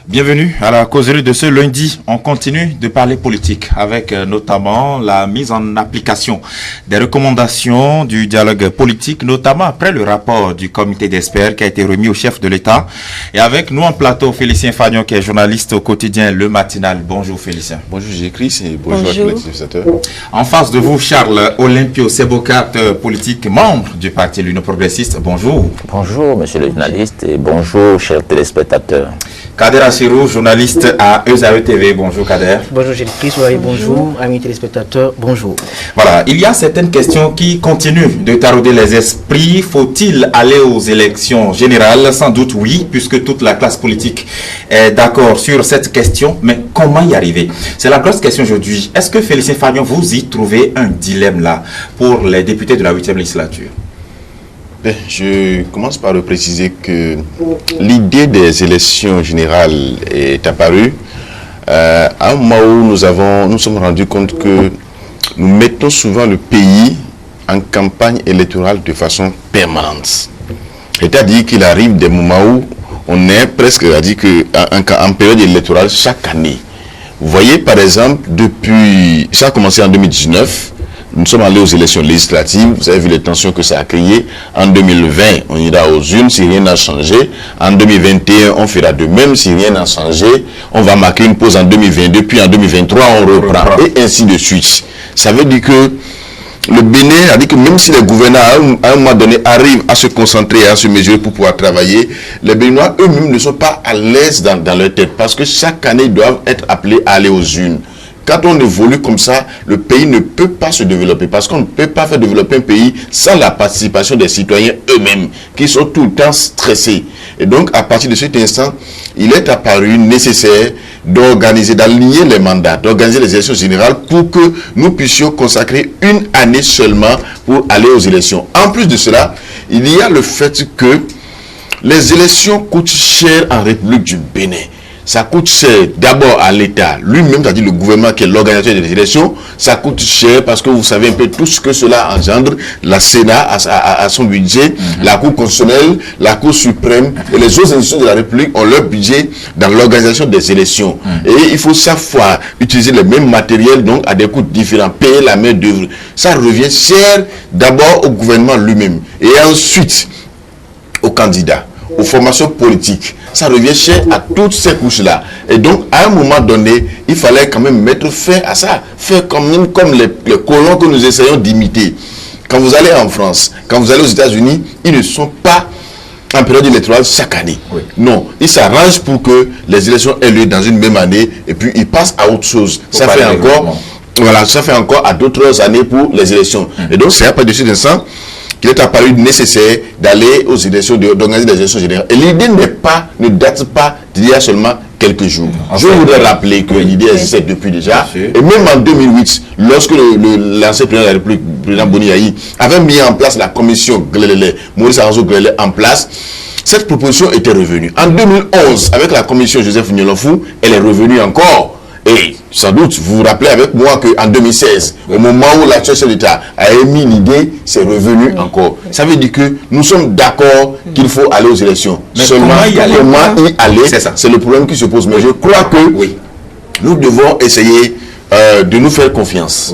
Bienvenue à la causerie de ce lundi. On continue de parler politique avec notamment la mise en application des recommandations du dialogue politique, notamment après le rapport du comité d'experts qui a été remis au chef de l'État. Et avec nous en plateau, Félicien Fagnon qui est journaliste au quotidien Le Matinal. Bonjour Félicien. Bonjour Chris et bonjour à tous les téléspectateurs. En face de vous, Charles Olympio Sebokat, politique, membre du parti l'Union progressiste. Bonjour. Bonjour monsieur le journaliste et bonjour chers téléspectateurs. Kader Assirou, journaliste à ESAE TV. Bonjour Kader. Bonjour Gilles-Chris, bonjour amis téléspectateurs, bonjour. Voilà, il y a certaines questions qui continuent de tarauder les esprits. Faut-il aller aux élections générales? Sans doute oui, puisque toute la classe politique est d'accord sur cette question. Mais comment y arriver? C'est la grosse question aujourd'hui. Est-ce que Félicien Fagnon, vous y trouvez un dilemme là pour les députés de la 8e législature? Je commence par préciser que l'idée des élections générales est apparue à un moment où nous sommes rendus compte que nous mettons souvent le pays en campagne électorale de façon permanente. C'est-à-dire qu'il arrive des moments où on est presque, en période électorale chaque année. Vous voyez par exemple, depuis, ça a commencé en 2019, nous sommes allés aux élections législatives, vous avez vu les tensions que ça a créé. En 2020, on ira aux urnes si rien n'a changé. En 2021, on fera de même si rien n'a changé. On va marquer une pause en 2022, puis en 2023, on reprend, et ainsi de suite. Ça veut dire que le Bénin a dit que même si les gouvernants, à un moment donné, arrivent à se concentrer, à se mesurer pour pouvoir travailler, les Béninois eux-mêmes ne sont pas à l'aise dans leur tête, parce que chaque année, ils doivent être appelés à aller aux urnes. Quand on évolue comme ça, le pays ne peut pas se développer parce qu'on ne peut pas faire développer un pays sans la participation des citoyens eux-mêmes qui sont tout le temps stressés. Et donc, à partir de cet instant, il est apparu nécessaire d'organiser, d'aligner les mandats, d'organiser les élections générales pour que nous puissions consacrer une année seulement pour aller aux élections. En plus de cela, il y a le fait que les élections coûtent cher en République du Bénin. Ça coûte cher d'abord à l'État lui-même, c'est-à-dire le gouvernement qui est l'organisateur des élections. Ça coûte cher parce que vous savez un peu tout ce que cela engendre. La Sénat a son budget, la Cour constitutionnelle, la Cour suprême et les autres institutions de la République ont leur budget dans l'organisation des élections. Et il faut chaque fois utiliser les mêmes matériels, donc à des coûts différents, payer la main d'œuvre. Ça revient cher d'abord au gouvernement lui-même et ensuite aux candidats, aux formations politiques. Ça revient cher à toutes ces couches-là. Et donc, à un moment donné, il fallait quand même mettre fin à ça. Faire comme les colons que nous essayons d'imiter. Quand vous allez en France, quand vous allez aux États-Unis, ils ne sont pas en période électorale chaque année. Oui. Non, ils s'arrangent pour que les élections aient lieu dans une même année et puis ils passent à autre chose. Ça fait encore, voilà, ça fait encore à d'autres années pour les élections. Et donc, c'est à partir de cet instant qu'il est apparu nécessaire d'aller aux élections, d'organiser des élections générales. Et l'idée ne date pas d'il y a seulement quelques jours. Je voudrais rappeler que l'idée existait depuis déjà. Et même en 2008, lorsque l'ancien président de la République, le président Boni Yayi, avait mis en place la commission Glelele, Maurice Aranzo Glelele en place, cette proposition était revenue. En 2011, avec la commission Joseph Nyolofou, elle est revenue encore. Et sans doute, vous vous rappelez avec moi qu'en 2016, au moment où la chef de l'État a émis l'idée, c'est revenu encore. Ça veut dire que nous sommes d'accord qu'il faut aller aux élections. Mais seulement comment y aller, c'est le problème qui se pose. Mais je crois que nous devons essayer de nous faire confiance.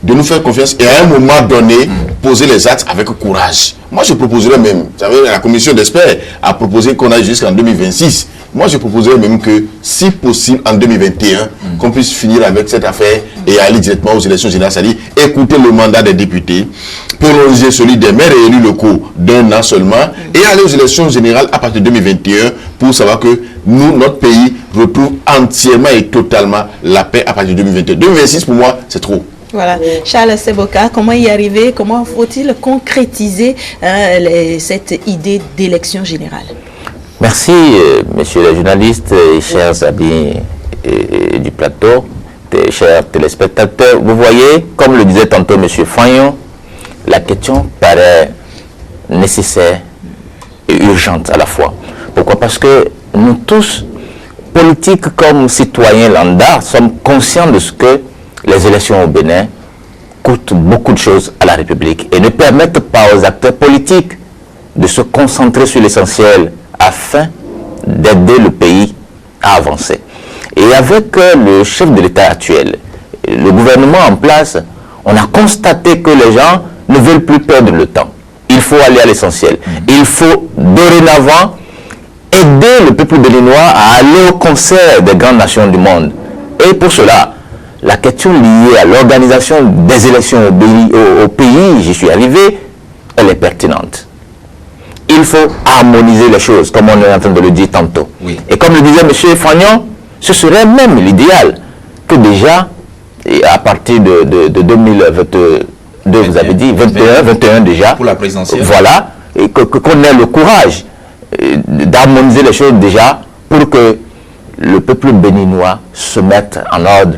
De nous faire confiance et à un moment donné, poser les actes avec courage. Moi, je proposerais même, vous savez, la commission d'experts a proposé qu'on aille jusqu'en 2026. Moi, je proposerais même que, si possible, en 2021, qu'on puisse finir avec cette affaire et aller directement aux élections générales, c'est-à-dire écouter le mandat des députés, prolonger celui des maires et élus locaux d'un an seulement, et aller aux élections générales à partir de 2021 pour savoir que nous, notre pays, retrouve entièrement et totalement la paix à partir de 2021. 2026, pour moi, c'est trop. Voilà. Charles Sebokat, comment y arriver? Comment faut-il concrétiser cette idée d'élection générale? Merci, messieurs les journalistes et chers amis du plateau, chers téléspectateurs. Vous voyez, comme le disait tantôt monsieur Fagnon, la question paraît nécessaire et urgente à la fois. Pourquoi? Parce que nous tous, politiques comme citoyens lambda, sommes conscients de ce que les élections au Bénin coûtent beaucoup de choses à la République et ne permettent pas aux acteurs politiques de se concentrer sur l'essentiel afin d'aider le pays à avancer. Et avec le chef de l'État actuel, le gouvernement en place, on a constaté que les gens ne veulent plus perdre le temps. Il faut aller à l'essentiel. Il faut dorénavant aider le peuple béninois à aller au concert des grandes nations du monde. Et pour cela, la question liée à l'organisation des élections au pays, j'y suis arrivé, elle est pertinente. Il faut harmoniser les choses, comme on est en train de le dire tantôt. Oui. Et comme le disait M. Fagnon, ce serait même l'idéal que déjà, à partir de 2022, vous avez dit, 21 déjà, pour la présidentielle. Voilà, et qu'on ait le courage d'harmoniser les choses déjà pour que le peuple béninois se mette en ordre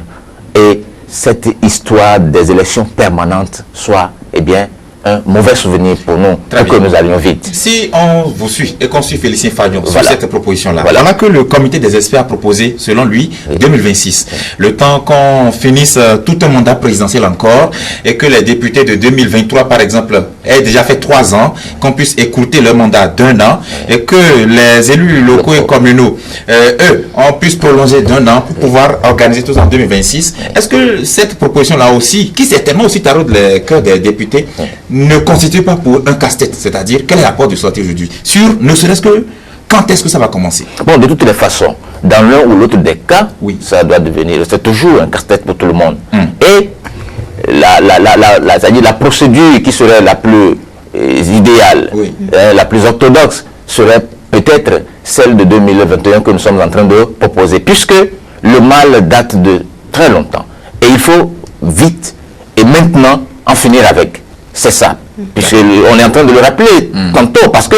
et cette histoire des élections permanentes soit, eh bien, un mauvais souvenir pour nous, pour que nous allions vite. Si on vous suit et qu'on suit Félicien Fagnon sur Voilà. cette proposition-là, Voilà. on a que le comité des experts a proposé, selon lui, 2026. Le temps qu'on finisse tout un mandat présidentiel encore et que les députés de 2023, par exemple, aient déjà fait 3 ans, qu'on puisse écourter leur mandat d'1 an et que les élus locaux et communaux, eux, on puisse prolonger d'1 an pour pouvoir organiser tout ça en 2026. Est-ce que cette proposition-là aussi, qui certainement aussi taraude les cœurs des députés, ne constitue pas pour un casse-tête? C'est-à-dire, quel est l'apport de sortie aujourd'hui sur, ne serait-ce que, quand est-ce que ça va commencer? Bon, de toutes les façons, dans l'un ou l'autre des cas, Oui. ça doit devenir, c'est toujours un casse-tête pour tout le monde. Et c'est-à-dire la procédure qui serait la plus idéale, Oui. la plus orthodoxe, serait peut-être celle de 2021 que nous sommes en train de proposer, puisque le mal date de très longtemps. Et il faut vite et maintenant en finir avec. C'est ça. Puisqu'on est en train de le rappeler tantôt, parce que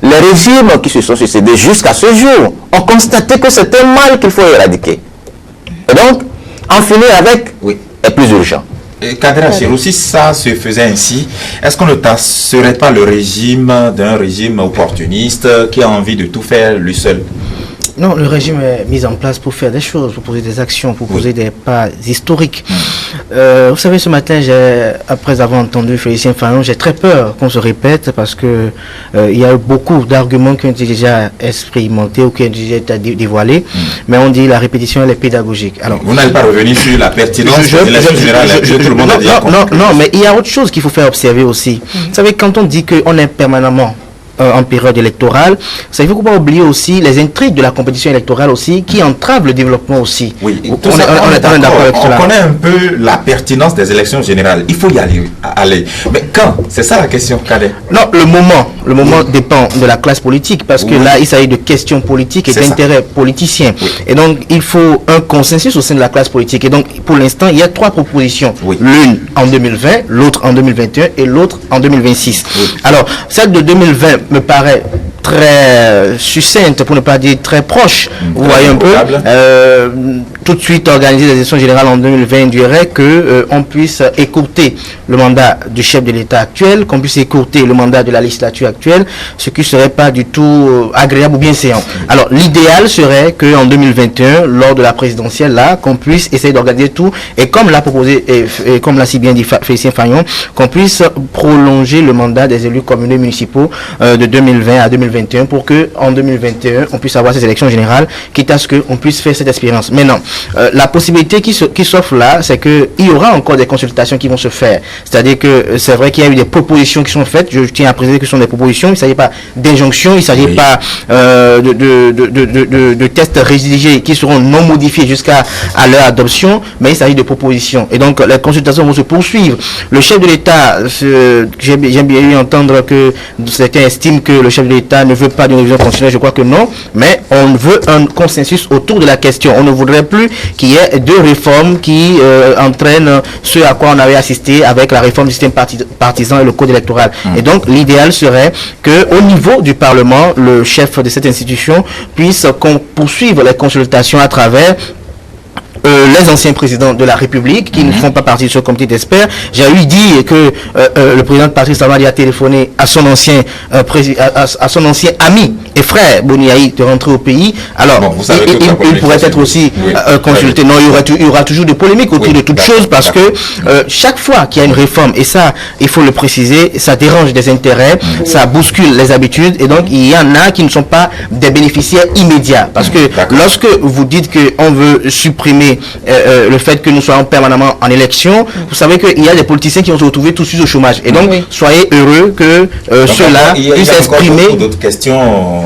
les régimes qui se sont succédés jusqu'à ce jour ont constaté que c'est un mal qu'il faut éradiquer. Et donc, en finir avec Oui. est plus urgent. Kadra Chérou, si ça se faisait ainsi, est-ce qu'on ne tasserait pas le régime d'un régime opportuniste qui a envie de tout faire lui seul? Non, le régime est mis en place pour faire des choses, pour poser des actions, pour poser des pas historiques. Vous savez, ce matin, après avoir entendu Félicien Fagnon, j'ai très peur qu'on se répète parce que il y a eu beaucoup d'arguments qui ont été déjà expérimentés ou qui ont déjà été dévoilés. Mais on dit la répétition, elle est pédagogique. Alors, Vous n'allez pas revenir sur la pertinence de l'élection générale que tout le monde a dit. non, mais il y a autre chose qu'il faut faire observer aussi. Vous savez, quand on dit qu'on est permanemment en période électorale, ça, il ne faut pas oublier aussi les intrigues de la compétition électorale aussi qui entravent le développement aussi. Oui, on tout ça, est d'accord avec on cela. connaît un peu la pertinence des élections générales. Il faut y aller. Mais quand? C'est ça la question, Kader. Non, le moment dépend de la classe politique parce que là, il s'agit de questions politiques et C'est ça. d'intérêts politiciens. Oui. Et donc, il faut un consensus au sein de la classe politique. Et donc, pour l'instant, il y a 3 propositions. Oui. L'une en 2020, l'autre en 2021 et l'autre en 2026. Oui. Alors, celle de 2020 me paraît très succincte, pour ne pas dire très proche. Vous voyez un peu, potable. tout de suite organiser des élections générales en 2020 dirait que on puisse écourter le mandat du chef de l'État actuel, qu'on puisse écourter le mandat de la législature actuelle, ce qui serait pas du tout agréable ou bien séant. Alors l'idéal serait que en 2021, lors de la présidentielle là, qu'on puisse essayer d'organiser tout et comme l'a proposé et comme l'a si bien dit Félicien Fagnon, qu'on puisse prolonger le mandat des élus communaux et municipaux de 2020 à 2021 pour que en 2021 on puisse avoir ces élections générales, quitte à ce qu'on puisse faire cette expérience. Maintenant, la possibilité qui s'offre là, c'est qu'il y aura encore des consultations qui vont se faire. C'est-à-dire que c'est vrai qu'il y a eu des propositions qui sont faites. Je tiens à préciser que ce sont des propositions. Il ne s'agit pas d'injonctions, il ne s'agit pas de tests rédigés qui seront non modifiés jusqu'à leur adoption, mais il s'agit de propositions. Et donc les consultations vont se poursuivre. Le chef de l'État, j'ai bien eu entendre que certains estiment que le chef de l'État ne veut pas d'une révision constitutionnelle. Je crois que non, mais on veut un consensus autour de la question. On ne voudrait plus qu'il y ait 2 réformes qui entraînent ce à quoi on avait assisté avec la réforme du système partisan et le code électoral. Et donc l'idéal serait que au niveau du Parlement, le chef de cette institution puisse poursuivre les consultations à travers les anciens présidents de la République qui ne font pas partie de ce comité d'experts. J'ai eu dit que le président de Patrice Talmadi a téléphoné à son ancien à son ancien ami et frère Boniaï de rentrer au pays. Alors, bon, il pourrait être aussi consulté. Non, il y aura toujours des polémiques autour de toutes choses parce que chaque fois qu'il y a une réforme, et ça, il faut le préciser, ça dérange des intérêts, ça bouscule les habitudes, et donc il y en a qui ne sont pas des bénéficiaires immédiats. Parce que lorsque vous dites qu'on veut supprimer le fait que nous soyons permanemment en élection, vous savez qu'il y a des politiciens qui vont se retrouver tout de suite au chômage. Et donc, soyez heureux que ceux-là puissent exprimer. Il y a d'autres questions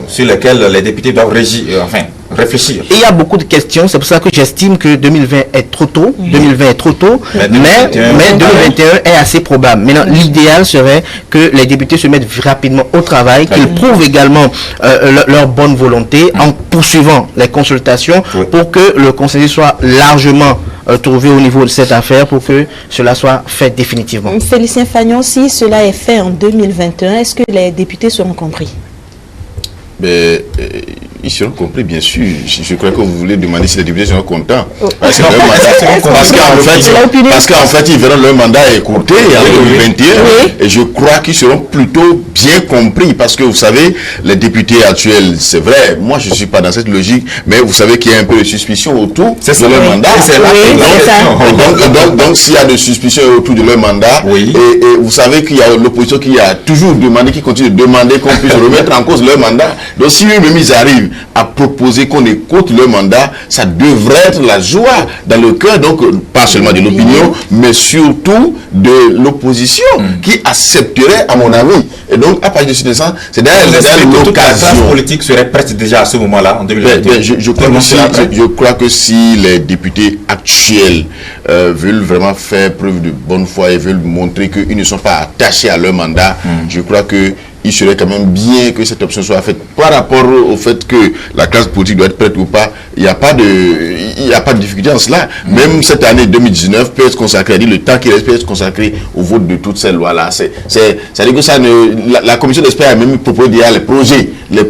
sur lesquelles les députés doivent réfléchir. Et il y a beaucoup de questions, c'est pour ça que j'estime que 2020 est trop tôt, 2020 est trop tôt, mais 2021 est assez probable. Maintenant, l'idéal serait que les députés se mettent rapidement au travail, qu'ils prouvent également leur bonne volonté en poursuivant les consultations pour que le consensus soit largement trouvé au niveau de cette affaire pour que cela soit fait définitivement. Félicien Fagnon, si cela est fait en 2021, est-ce que les députés seront compris? Ils seront compris, bien sûr. Je crois que vous voulez demander si les députés seront contents. Parce qu'en fait, ils verront leur mandat écourté en 2021. Et je crois qu'ils seront plutôt bien compris. Parce que vous savez, les députés actuels, c'est vrai, moi je ne suis pas dans cette logique, mais vous savez qu'il y a un peu de suspicion autour de leur mandat. Donc s'il y a de suspicion autour de leur mandat, et vous savez qu'il y a l'opposition qui a toujours demandé, qui continue de demander qu'on puisse remettre en cause leur mandat. Donc si eux-mêmes ils arrivent à proposer qu'on écoute leur mandat, ça devrait être la joie dans le cœur, donc pas seulement de l'opinion, mais surtout de l'opposition qui accepterait, à mon avis. Et donc, à partir de ce sens, c'est d'ailleurs l'occasion. La classe politique serait prête déjà à ce moment-là, en 2021. Je crois que si les députés actuels veulent vraiment faire preuve de bonne foi et veulent montrer qu'ils ne sont pas attachés à leur mandat, je crois que il serait quand même bien que cette option soit faite. Par rapport au fait que la classe politique doit être prête ou pas, il n'y a pas de difficulté en cela. Même cette année 2019 peut être consacré, le temps qui reste peut être consacré au vote de toutes ces lois-là. C'est-à-dire que ça la commission d'experts a même proposé déjà les projets. Donc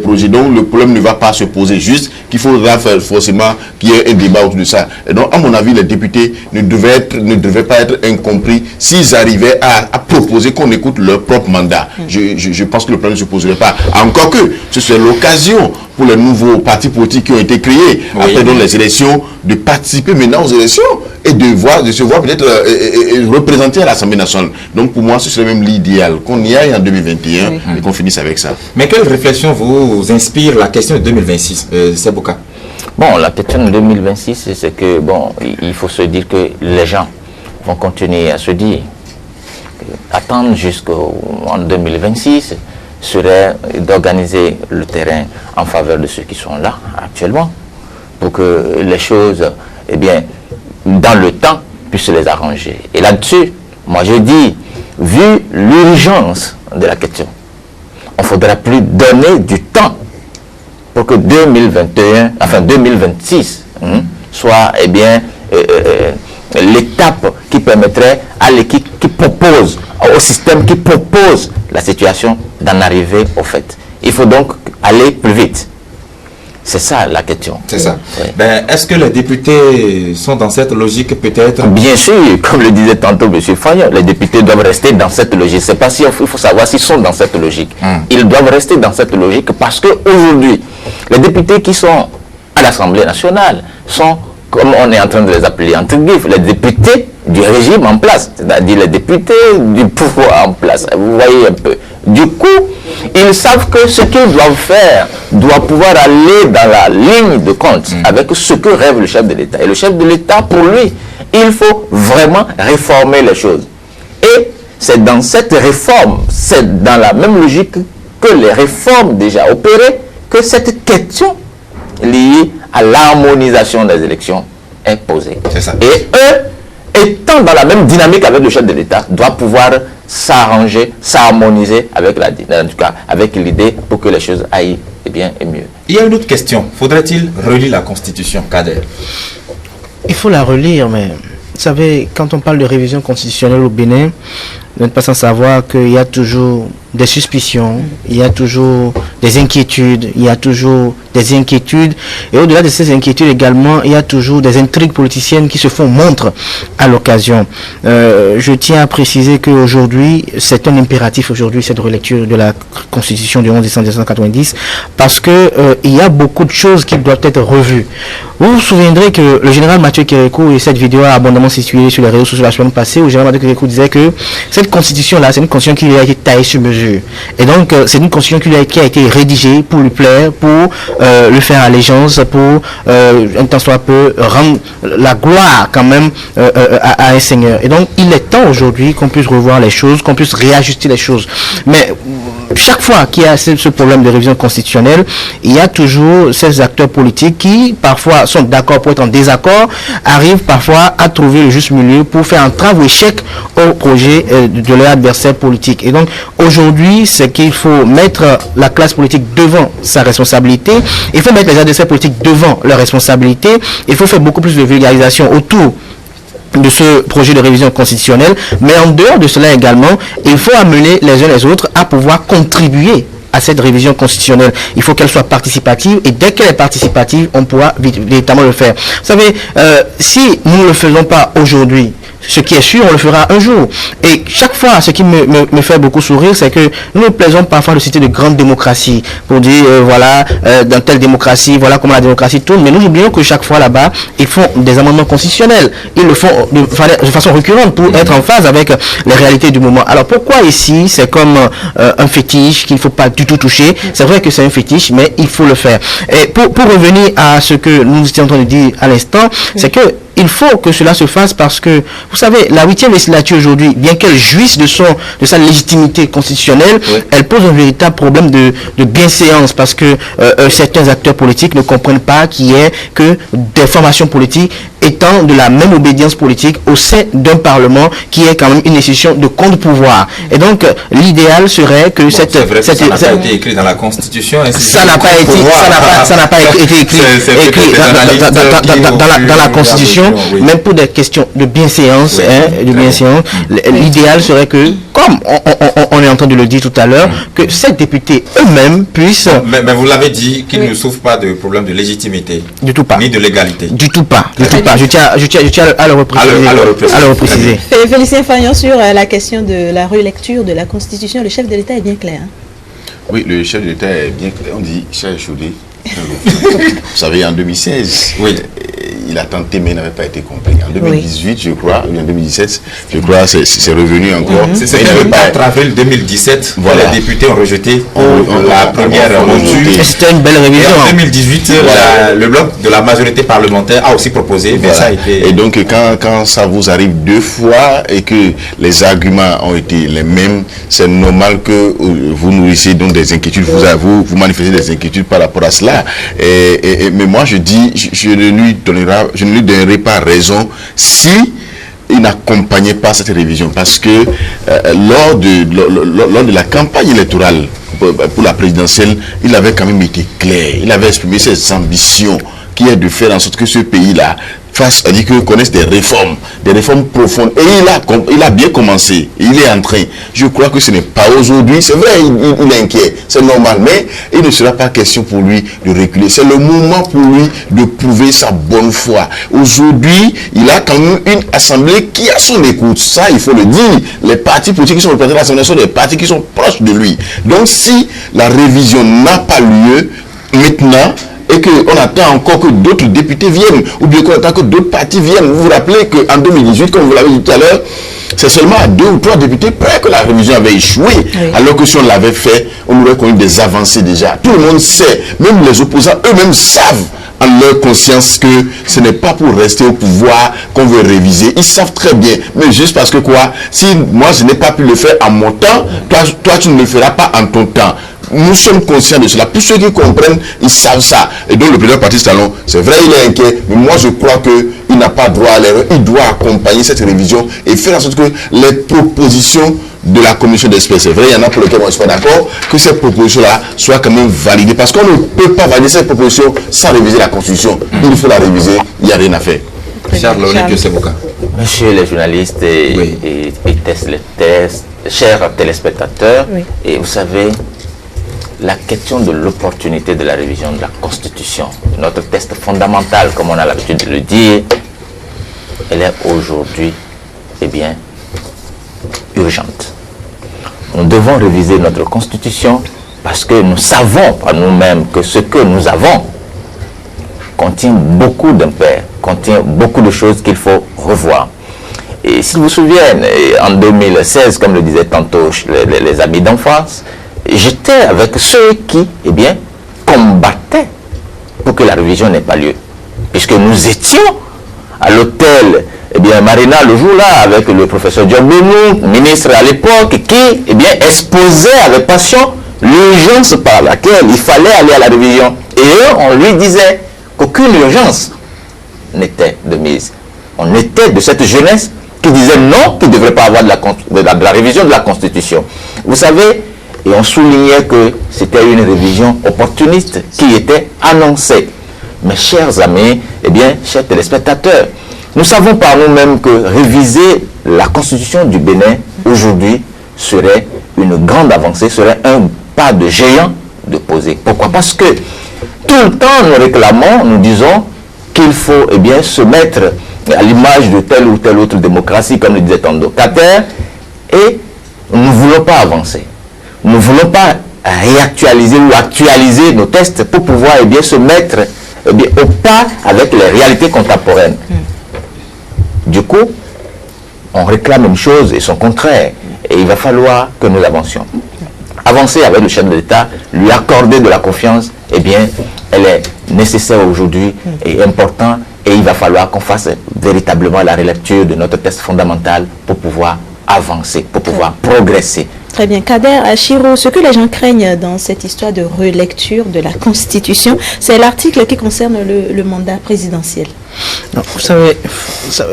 le problème ne va pas se poser, juste qu'il faudra forcément qu'il y ait un débat autour de ça. Et donc, à mon avis, les députés ne devaient pas être incompris s'ils arrivaient à proposer qu'on écoute leur propre mandat. Je pense que le problème ne se poserait pas. Encore que ce serait l'occasion pour les nouveaux partis politiques qui ont été créés après donc les élections de participer maintenant aux élections et de se voir peut-être représentés à l'Assemblée nationale. Donc pour moi, ce serait même l'idéal qu'on y aille en 2021 et qu'on finisse avec ça. Mais quelle réflexion vous inspire la question de 2026, Sebouka? Bon, la question de 2026, c'est que, bon, il faut se dire que les gens vont continuer à se dire attendre jusqu'en 2026 serait d'organiser le terrain en faveur de ceux qui sont là actuellement pour que les choses, eh bien, dans le temps, puissent les arranger. Et là-dessus, moi je dis, vu l'urgence de la question, on ne faudra plus donner du temps pour que 2026 soit, eh bien, l'étape qui permettrait à l'équipe qui propose, au système qui propose la situation d'en arriver au fait. Il faut donc aller plus vite. C'est ça la question. C'est ça. Oui. Est-ce que les députés sont dans cette logique peut-être? Bien sûr, comme le disait tantôt M. Fagnon, les députés doivent rester dans cette logique. C'est pas si il faut savoir s'ils sont dans cette logique. Ils doivent rester dans cette logique parce qu'aujourd'hui, les députés qui sont à l'Assemblée nationale sont, comme on est en train de les appeler entre griffes, les députés du régime en place, c'est-à-dire les députés du pouvoir en place. Vous voyez un peu. Du coup, ils savent que ce qu'ils doivent faire doit pouvoir aller dans la ligne de compte avec ce que rêve le chef de l'État. Et le chef de l'État, pour lui, il faut vraiment réformer les choses. Et c'est dans cette réforme, c'est dans la même logique que les réformes déjà opérées, que cette question liée à l'harmonisation des élections est posée. C'est ça. Et eux, étant dans la même dynamique avec le chef de l'État, doivent pouvoir s'arranger, s'harmoniser avec avec l'idée pour que les choses aillent bien et mieux. Il y a une autre question. Faudrait-il relire la Constitution, Kader? Il faut la relire, mais vous savez, quand on parle de révision constitutionnelle au Bénin, Vous n'êtes pas sans savoir qu'il y a toujours des suspicions, il y a toujours des inquiétudes, il y a toujours des inquiétudes. Et au-delà de ces inquiétudes également, il y a toujours des intrigues politiciennes qui se font montre à l'occasion. Je tiens à préciser qu'aujourd'hui, c'est un impératif aujourd'hui, cette relecture de la Constitution du 11 décembre 1990, parce que il y a beaucoup de choses qui doivent être revues. Vous vous souviendrez que le général Mathieu Kérékou, et cette vidéo a abondamment circulé sur les réseaux sociaux la semaine passée, où le général Mathieu Kérékou disait que cette constitution-là, c'est une constitution qui a été taillée sur mesure. Et donc, c'est une constitution qui a été rédigée pour lui plaire, pour lui faire allégeance, pour un temps soit peu rendre la gloire quand même à un seigneur. Et donc, il est temps aujourd'hui qu'on puisse revoir les choses, qu'on puisse réajuster les choses. Mais chaque fois qu'il y a ce problème de révision constitutionnelle, il y a toujours ces acteurs politiques qui parfois sont d'accord pour être en désaccord, arrivent parfois à trouver le juste milieu pour faire entrave ou échec au projet de leur adversaire politique. Et donc aujourd'hui, c'est qu'il faut mettre la classe politique devant sa responsabilité, il faut mettre les adversaires politiques devant leur responsabilité, il faut faire beaucoup plus de vulgarisation autour de ce projet de révision constitutionnelle, mais en dehors de cela également, il faut amener les uns les autres à pouvoir contribuer à cette révision constitutionnelle. Il faut qu'elle soit participative, et dès qu'elle est participative, on pourra véritablement le faire. Vous savez, si nous ne le faisons pas aujourd'hui, ce qui est sûr, on le fera un jour. Et chaque fois, ce qui me fait beaucoup sourire, c'est que nous nous plaisons parfois de citer de grandes démocraties pour dire, voilà, dans telle démocratie, voilà comment la démocratie tourne. Mais nous oublions que chaque fois là-bas, ils font des amendements constitutionnels. Ils le font de façon récurrente pour être en phase avec les réalités du moment. Alors pourquoi ici, c'est comme un fétiche qu'il ne faut pas du tout toucher? C'est vrai que c'est un fétiche, mais il faut le faire. Et pour revenir à ce que nous étions en train de dire à l'instant, c'est que il faut que cela se fasse parce que, vous savez, la 8e législature aujourd'hui, bien qu'elle jouisse de sa légitimité constitutionnelle, elle pose un véritable problème de bienséance parce que certains acteurs politiques ne comprennent pas qu'il y ait que des formations politiques étant de la même obédience politique au sein d'un parlement qui est quand même une institution de contre-pouvoir. Et donc, l'idéal serait que ça n'a pas été écrit dans la Constitution. Ça n'a pas été écrit dans la Constitution. Oui. Même pour des questions de bienséance, l'idéal serait que, comme on est en train de le dire tout à l'heure, que ces députés eux-mêmes puissent... Mais vous l'avez dit, qu'ils ne souffrent pas de problème de légitimité. Du tout pas. Ni de légalité. Du tout pas. Je tiens à le repréciser. Félicien Fagnon, sur la question de la relecture de la Constitution, le chef de l'État est bien clair. Oui, le chef de l'État est bien clair. On dit, cher Chaudé. Vous savez, en 2016, il a tenté mais il n'avait pas été compris. En 2018, je crois, ou en 2017, je crois, c'est revenu encore. C'est même pas à travers le 2017 voilà. Les députés ont rejeté la première mesure. C'était une belle révision. En 2018, le bloc de la majorité parlementaire a aussi proposé, mais ça a été... Et donc, quand ça vous arrive deux fois et que les arguments ont été les mêmes, c'est normal que vous nourrissez donc des inquiétudes, vous manifestez des inquiétudes par rapport à cela. Mais moi, je dis, je ne lui donnerai pas raison si il n'accompagnait pas cette révision, parce que lors de la campagne électorale pour la présidentielle, il avait quand même été clair, il avait exprimé ses ambitions qui est de faire en sorte que ce pays-là connaisse des réformes profondes. Et il a bien commencé, il est en train. Je crois que ce n'est pas aujourd'hui, c'est vrai, il est inquiet, c'est normal, mais il ne sera pas question pour lui de reculer. C'est le moment pour lui de prouver sa bonne foi. Aujourd'hui, il a quand même une assemblée qui a son écoute, ça il faut le dire. Les partis politiques qui sont représentés à l'Assemblée sont des partis qui sont proches de lui. Donc si la révision n'a pas lieu maintenant, et qu'on attend encore que d'autres députés viennent, ou bien qu'on attend que d'autres partis viennent. Vous vous rappelez qu'en 2018, comme vous l'avez dit tout à l'heure, c'est seulement à 2 ou 3 députés près que la révision avait échoué. Oui. Alors que si on l'avait fait, on aurait connu des avancées déjà. Tout le monde sait, même les opposants eux-mêmes savent en leur conscience que ce n'est pas pour rester au pouvoir qu'on veut réviser. Ils savent très bien, mais juste parce que quoi, si moi je n'ai pas pu le faire en mon temps, toi tu ne le feras pas en ton temps. Nous sommes conscients de cela. Tous ceux qui comprennent, ils savent ça. Et donc le président Patrice Talon, c'est vrai, il est inquiet, mais moi je crois qu'il n'a pas droit à l'erreur. Il doit accompagner cette révision et faire en sorte que les propositions de la commission d'experts, c'est vrai, il y en a pour lesquels on ne est pas d'accord, que ces propositions-là soient quand même validées. Parce qu'on ne peut pas valider cette proposition sans réviser la Constitution. Il faut la réviser, il n'y a rien à faire. Charles, Monsieur les journalistes et chers téléspectateurs, et vous savez, la question de l'opportunité de la révision de la Constitution, notre texte fondamental, comme on a l'habitude de le dire, elle est aujourd'hui, eh bien, urgente. Nous devons réviser notre Constitution parce que nous savons par nous-mêmes que ce que nous avons contient beaucoup d'impairs, contient beaucoup de choses qu'il faut revoir. Et s'ils vous souviennent, en 2016, comme le disaient tantôt les amis d'enfance, j'étais avec ceux qui, eh bien, combattaient pour que la révision n'ait pas lieu. Puisque nous étions à l'hôtel, eh bien, Marina le jour-là, avec le professeur Diobenou, ministre à l'époque, qui, eh bien, exposait avec passion l'urgence par laquelle il fallait aller à la révision. Et eux, on lui disait qu'aucune urgence n'était de mise. On était de cette jeunesse qui disait non, qu'il ne devrait pas avoir de la révision de la Constitution. Vous savez, et on soulignait que c'était une révision opportuniste qui était annoncée. Mes chers amis, eh bien, chers téléspectateurs, nous savons par nous-mêmes que réviser la Constitution du Bénin aujourd'hui serait une grande avancée, serait un pas de géant de poser. Pourquoi? Parce que tout le temps nous réclamons, nous disons qu'il faut, eh bien, se mettre à l'image de telle ou telle autre démocratie, comme le disait Tando Kater, et nous ne voulons pas avancer. Nous ne voulons pas réactualiser ou actualiser nos textes pour pouvoir, eh bien, se mettre, eh bien, au pas avec les réalités contemporaines. Du coup, on réclame une chose et son contraire, et il va falloir que nous avancions. Avancer avec le chef de l'État, lui accorder de la confiance, eh bien, elle est nécessaire aujourd'hui et importante, et il va falloir qu'on fasse véritablement la relecture de notre texte fondamental pour pouvoir avancer, pour pouvoir progresser. Très bien. Kader Achiro, ce que les gens craignent dans cette histoire de relecture de la Constitution, c'est l'article qui concerne le mandat présidentiel. Non, vous savez, ce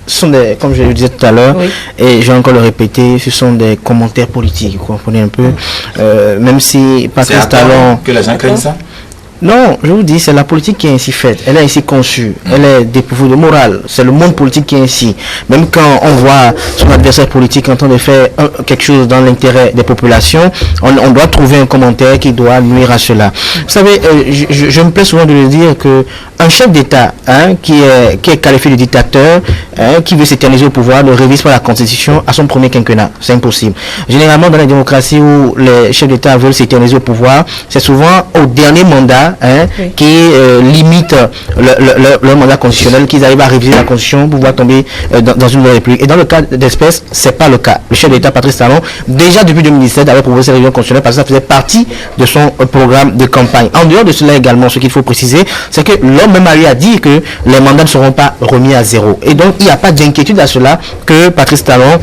sont des, comme je le disais tout à l'heure, et je vais encore le répéter, ce sont des commentaires politiques, vous comprenez un peu. Même si Patrice Talon... que les gens craignent ça? Non, je vous dis, c'est la politique qui est ainsi faite. Elle est ainsi conçue. Elle est dépourvue de morale. C'est le monde politique qui est ainsi. Même quand on voit son adversaire politique en train de faire quelque chose dans l'intérêt des populations, on doit trouver un commentaire qui doit nuire à cela. Vous savez, je me plais souvent de le dire que un chef d'État qui est qualifié de dictateur, qui veut s'éterniser au pouvoir, ne révise pas la Constitution à son premier quinquennat. C'est impossible. Généralement, dans les démocraties où les chefs d'État veulent s'éterniser au pouvoir, c'est souvent au dernier mandat qui limite leur mandat constitutionnel, qu'ils arrivent à réviser la Constitution pour pouvoir tomber dans une nouvelle république. Et dans le cas d'espèce, c'est pas le cas. Le chef d'État Patrice Talon, déjà depuis 2017, avait proposé cette révision constitutionnelle parce que ça faisait partie de son programme de campagne. En dehors de cela également, ce qu'il faut préciser, c'est que l'homme même a eu à dire que les mandats ne seront pas remis à zéro. Et donc, il n'y a pas d'inquiétude à cela que Patrice Talon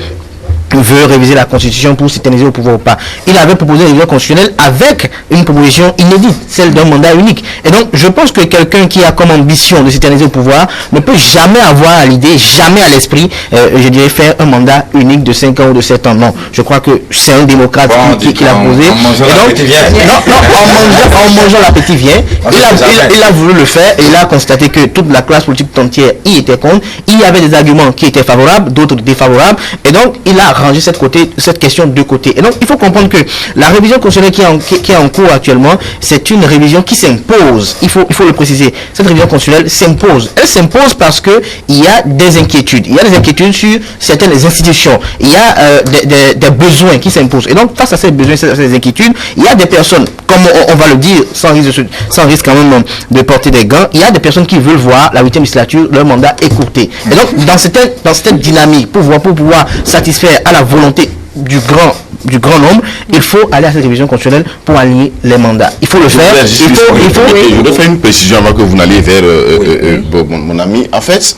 veut réviser la Constitution pour s'éterniser au pouvoir ou pas. Il avait proposé une révision constitutionnelle avec une proposition inédite, celle d'un mandat unique. Et donc, je pense que quelqu'un qui a comme ambition de s'éterniser au pouvoir ne peut jamais avoir à l'idée, jamais à l'esprit, je dirais, faire un mandat unique de 5 ans ou de 7 ans. Non, je crois que c'est un démocrate qui l'a posé. En mangeant la petite vient. Il a voulu le faire et il a constaté que toute la classe politique entière y était contre. Il y avait des arguments qui étaient favorables, d'autres défavorables. Et donc, il a ranger cette question de côté. Et donc, il faut comprendre que la révision constitutionnelle qui est en cours actuellement, c'est une révision qui s'impose. Il faut le préciser. Cette révision constitutionnelle s'impose. Elle s'impose parce que il y a des inquiétudes. Il y a des inquiétudes sur certaines institutions. Il y a des besoins qui s'imposent. Et donc, face à ces besoins, ces inquiétudes, il y a des personnes, comme on va le dire, sans risque quand même de porter des gants, il y a des personnes qui veulent voir la 8e législature, leur mandat écourté. Et donc, dans cette dynamique, pour pouvoir satisfaire à la volonté du grand nombre, il faut aller à cette révision constitutionnelle pour aligner les mandats. Il faut le faire. Je voudrais faire une précision avant que vous n'alliez vers mon ami. En fait,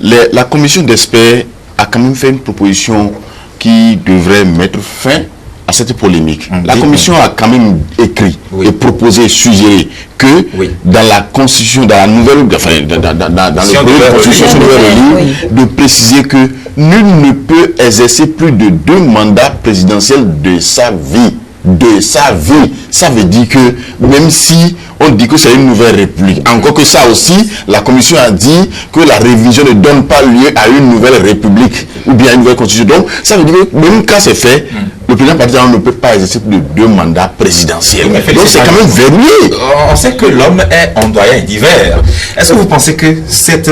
la commission d'experts a quand même fait une proposition qui devrait mettre fin à cette polémique. La commission a quand même écrit et proposé, suggéré que dans la constitution, dans la nouvelle, enfin, dans le projet de constitution de préciser que nul ne peut exercer plus de 2 mandats présidentiels de sa vie. Ça veut dire que même si on dit que c'est une nouvelle république. Encore que ça aussi, la commission a dit que la révision ne donne pas lieu à une nouvelle république ou bien à une nouvelle constitution. Donc, ça veut dire que même quand c'est fait, le président partisan ne peut pas exercer plus de 2 mandats présidentiels. Donc, c'est quand même verrouillé. On sait que l'homme est en doyen divers. Est-ce que vous pensez que cette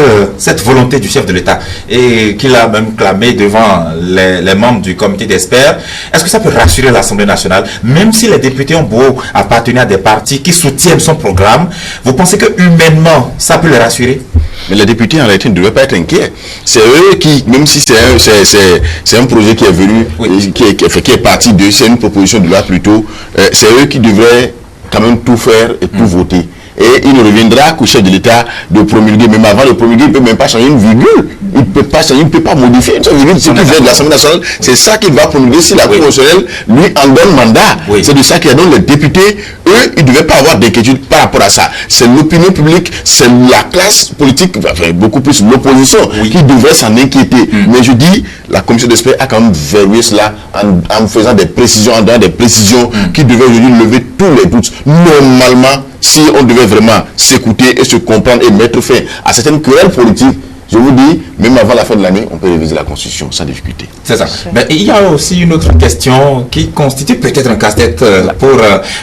volonté du chef de l'État, et qu'il a même clamé devant les membres du comité d'experts, est-ce que ça peut rassurer l'Assemblée nationale, même si les députés ont beau appartenir à des partis qui soutiennent son programme, vous pensez que humainement, ça peut les rassurer? Mais les députés, en réalité, ne devraient pas être inquiets. C'est eux qui, même si c'est un projet qui est venu, qui est parti d'eux, c'est une proposition de loi plutôt, c'est eux qui devraient quand même tout faire et tout voter. Et il ne reviendra qu'au chef de l'État de promulguer. Même avant de promulguer, il ne peut même pas changer une virgule. Il ne peut pas changer, il ne peut pas modifier une seule virgule. Ce qui vient de l'Assemblée nationale, c'est ça qu'il va promulguer si la Cour constitutionnelle lui en donne mandat. C'est de ça qu'il y a donc les députés. Eux, ils ne devaient pas avoir d'inquiétude par rapport à ça. C'est l'opinion publique, c'est la classe politique, enfin beaucoup plus l'opposition, qui devrait s'en inquiéter. Mais je dis, la commission d'experts a quand même verrouillé cela en faisant des précisions, en donnant des précisions qui devaient aujourd'hui lever tous les doutes. Normalement, si on devait vraiment s'écouter et se comprendre et mettre fin à certaines querelles politiques, je vous dis, même avant la fin de l'année, on peut réviser la Constitution sans difficulté. C'est ça. Mais il y a aussi une autre question qui constitue peut-être un casse-tête pour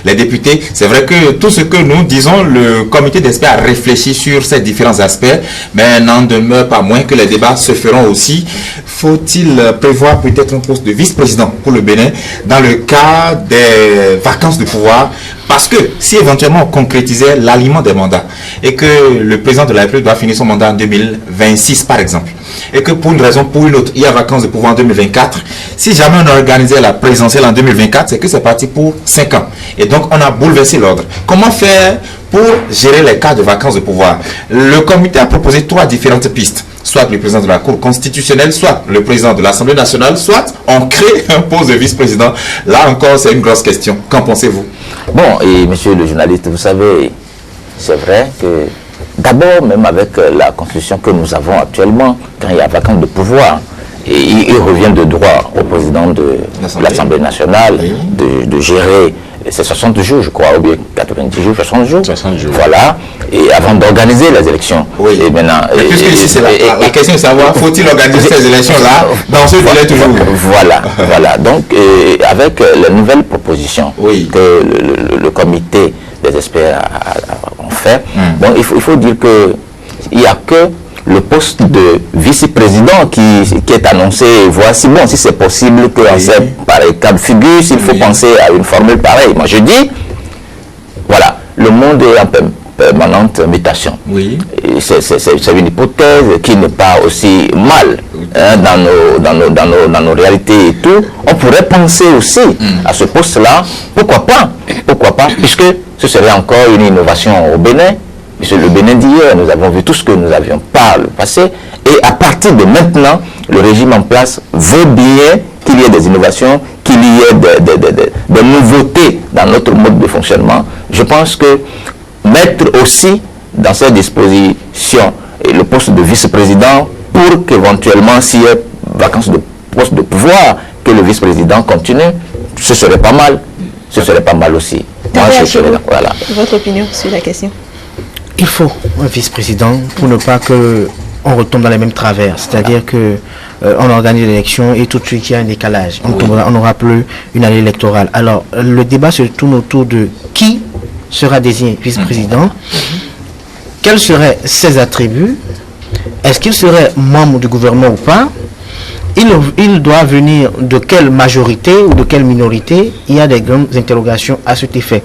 les députés. C'est vrai que tout ce que nous disons, le comité d'experts a réfléchi sur ces différents aspects, mais n'en demeure pas moins que les débats se feront aussi. Faut-il prévoir peut-être un poste de vice-président pour le Bénin dans le cas des vacances de pouvoir? Parce que si éventuellement on concrétisait l'aliment des mandats et que le président de la République doit finir son mandat en 2026 par exemple, et que pour une raison ou pour une autre, il y a vacances de pouvoir en 2024, si jamais on organisait la présidentielle en 2024, c'est que c'est parti pour 5 ans. Et donc on a bouleversé l'ordre. Comment faire pour gérer les cas de vacances de pouvoir? Le comité a proposé 3 différentes pistes. Soit le président de la Cour constitutionnelle, soit le président de l'Assemblée nationale, soit on crée un poste de vice-président. Là encore, c'est une grosse question. Qu'en pensez-vous? Bon, et monsieur le journaliste, vous savez, c'est vrai que d'abord, même avec la constitution que nous avons actuellement, quand il y a vacance de pouvoir, et il revient de droit au président de l'Assemblée nationale de gérer ces 60 jours, je crois, ou bien 90 jours, 60 jours. 60 jours. Voilà, et avant d'organiser les élections. Oui. Et maintenant, et puisque ici, c'est la question de savoir, faut-il organiser ces élections-là dans ce délai toujours? Voilà, voilà. Donc, avec les nouvelles propositions que le comité des experts ont fait, bon, il faut dire que il n'y a que le poste de vice-président qui est annoncé. Voici, bon, si c'est possible que par cas de figure, s'il faut penser à une formule pareille. Moi, je dis, voilà, le monde est en permanente mutation. C'est une hypothèse qui n'est pas aussi mal dans nos réalités et tout. On pourrait penser aussi à ce poste-là. Pourquoi pas? Pourquoi pas? Puisque ce serait encore une innovation au Bénin. Puisque le Bénin d'hier, nous avons vu tout ce que nous avions par le passé. Et à partir de maintenant, le régime en place veut bien qu'il y ait des innovations, qu'il y ait des nouveautés dans notre mode de fonctionnement. Je pense que mettre aussi dans cette disposition le poste de vice-président pour qu'éventuellement, s'il y a vacance de poste de pouvoir, que le vice-président continue, ce serait pas mal. Ce serait pas mal aussi. Moi, je serais là. Voilà. Votre opinion sur la question? Il faut un vice-président pour ne pas qu'on retombe dans les mêmes travers. C'est-à-dire que on organise l'élection et tout de suite il y a un décalage. On n'aura plus une année électorale. Alors, le débat se tourne autour de qui sera désigné vice-président, quels seraient ses attributs, est-ce qu'il serait membre du gouvernement ou pas, il doit venir de quelle majorité ou de quelle minorité. Il y a des grandes interrogations à cet effet.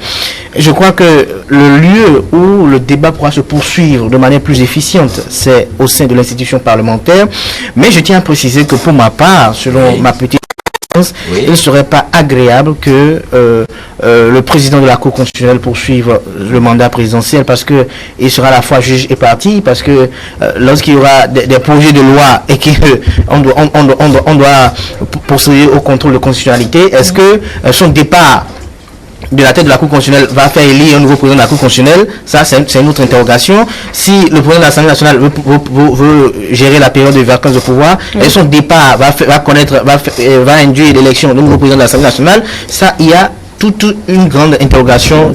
Je crois que le lieu où le débat pourra se poursuivre de manière plus efficiente, c'est au sein de l'institution parlementaire. Mais je tiens à préciser que pour ma part, selon ma petite il ne serait pas agréable que le président de la Cour constitutionnelle poursuive le mandat présidentiel, parce que il sera à la fois juge et partie, parce que lorsqu'il y aura des projets de loi et qu'on doit procéder au contrôle de constitutionnalité, est-ce que son départ de la tête de la Cour constitutionnelle va faire élire un nouveau président de la Cour constitutionnelle? Ça, c'est une autre interrogation. Si le président de l'Assemblée nationale veut gérer la période de vacances de pouvoir, et son départ va induire l'élection d'un nouveau président de l'Assemblée nationale, ça, il y a toute une grande interrogation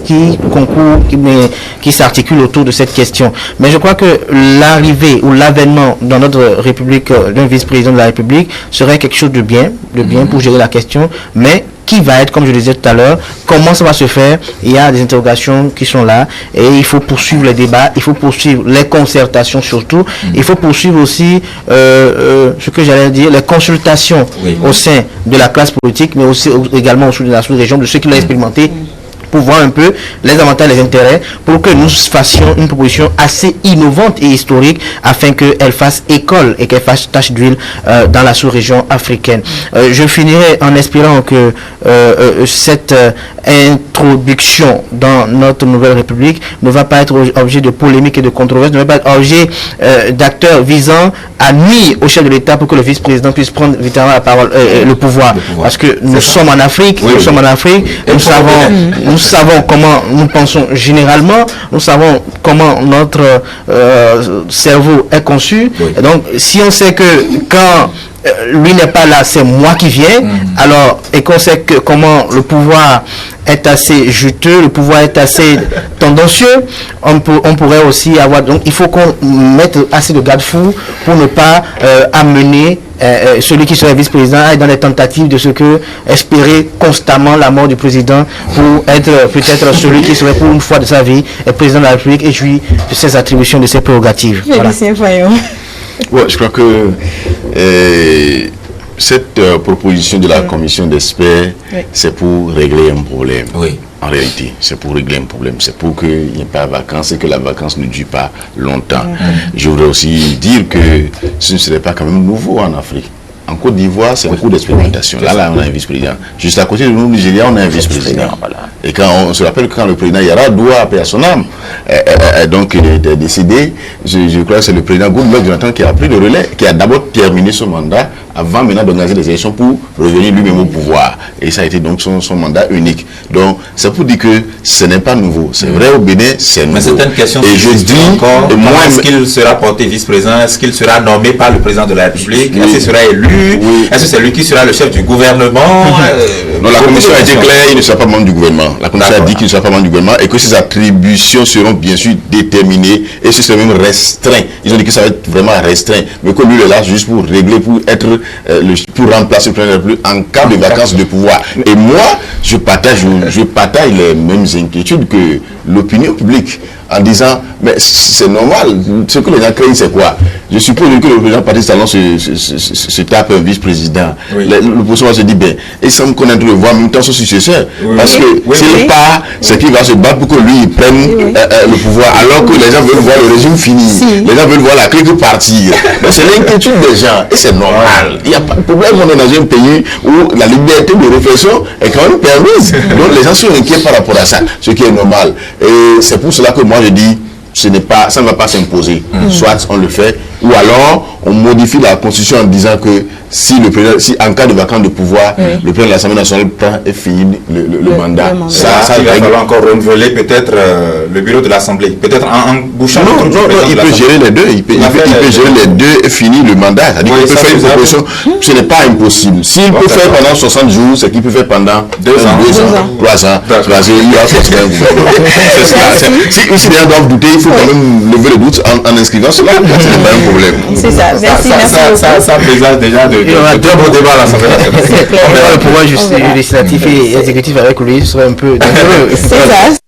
qui s'articule autour de cette question. Mais je crois que l'arrivée ou l'avènement dans notre République d'un vice-président de la République serait quelque chose de bien pour gérer la question, mais qui va être, comme je le disais tout à l'heure, comment ça va se faire, il y a des interrogations qui sont là et il faut poursuivre les débats, il faut poursuivre les concertations surtout, il faut poursuivre aussi ce que j'allais dire, les consultations au sein de la classe politique, mais aussi également au sein de la sous-région, de ceux qui l'ont expérimenté, pour voir un peu les avantages et les intérêts, pour que nous fassions une proposition assez innovante et historique afin qu'elle fasse école et qu'elle fasse tache d'huile dans la sous-région africaine. Je finirai en espérant que cette introduction dans notre nouvelle République ne va pas être objet de polémique et de controverse, ne va pas être objet d'acteurs visant à nuire au chef de l'État pour que le vice-président puisse prendre littéralement la parole, le pouvoir. Parce que nous sommes en Afrique, nous sommes en Afrique, nous savons comment nous pensons généralement, nous savons comment notre cerveau est conçu. Et donc, si on sait que quand lui n'est pas là, c'est moi qui viens, alors, et qu'on sait que comment le pouvoir est assez juteux, le pouvoir est assez tendancieux, on pourrait aussi avoir, donc il faut qu'on mette assez de garde-fous pour ne pas amener celui qui serait vice-président à être dans les tentatives de ce que espérer constamment la mort du président pour être peut-être celui qui serait pour une fois de sa vie président de la République et jouir de ses attributions, de ses prérogatives. Voilà. Ouais, je crois que cette proposition de la commission d'experts, c'est pour régler un problème. Oui. En réalité, c'est pour régler un problème. C'est pour qu'il n'y ait pas de vacances et que la vacance ne dure pas longtemps. Je voudrais aussi dire que ce ne serait pas quand même nouveau en Afrique. En Côte d'Ivoire, c'est un cours d'expérimentation. Là, on a un vice-président. Juste à côté de nous, au Nigeria, on a un vice-président. Et quand on se rappelle que quand le président Yaradoua a payé à son âme, donc il était décédé, je crois que c'est le président Goodluck Jonathan qui a pris le relais, qui a d'abord terminé son mandat avant maintenant d'organiser des élections pour revenir lui-même au pouvoir. Et ça a été donc son mandat unique. Donc, c'est pour dire que ce n'est pas nouveau. C'est vrai au Bénin, c'est nouveau. Mais c'est une question et je dis encore, est-ce qu'il sera porté vice-président? Est-ce qu'il sera nommé par le président de la République? Est-ce qu'il sera élu? Est-ce que c'est lui qui sera le chef du gouvernement? Non, la commission a été claire, il ne sera pas membre du gouvernement. La commission a dit qu'il ne sera pas membre du gouvernement et que ses attributions seront bien sûr déterminées et ce sera même restreint. Ils ont dit que ça va être vraiment restreint, mais que lui il est là juste pour régler, pour être pour remplacer le président de la République en cas de vacances de pouvoir. Et moi, je partage les mêmes inquiétudes que l'opinion publique en disant, mais c'est normal, ce que les gens craignent, c'est quoi? Je suppose que le président Patrice Talon se tape un vice-président. Le président se dit, ben, il semble connaître le voir en même temps son successeur. Parce que s'il part, c'est qu'il va se battre pour que lui il prenne le pouvoir, alors que les gens veulent voir le régime fini. Les gens veulent voir la clique partir. C'est l'inquiétude des gens, et c'est normal. Il n'y a pas de problème, on est dans un pays où la liberté de réflexion est quand même permise. Donc les gens sont inquiets par rapport à ça, ce qui est normal. Et c'est pour cela que moi je dis, ça ne va pas s'imposer. Soit on le fait, ou alors on modifie la constitution en disant que si en cas de vacance de pouvoir, le président de l'Assemblée nationale prend et finit le mandat. Ça il va falloir encore renouveler peut-être le bureau de l'Assemblée. Peut-être en bouchant. Non, il peut gérer les deux. Il peut gérer les deux et finir le mandat. C'est-à-dire qu'il peut faire une proposition. Ce n'est pas impossible. S'il peut faire pendant 60 jours, c'est qu'il peut faire pendant 2 ans, 3 ans. Il y aura forcément un gouvernement. Si les gens doivent douter, il faut quand même lever le doute en inscrivant cela. Ce n'est pas un problème. C'est ça. Merci. Ça présage déjà de très beaux débats à l'Assemblée nationale. Le pouvoir législatif et exécutif avec lui serait un peu dangereux. C'est ça.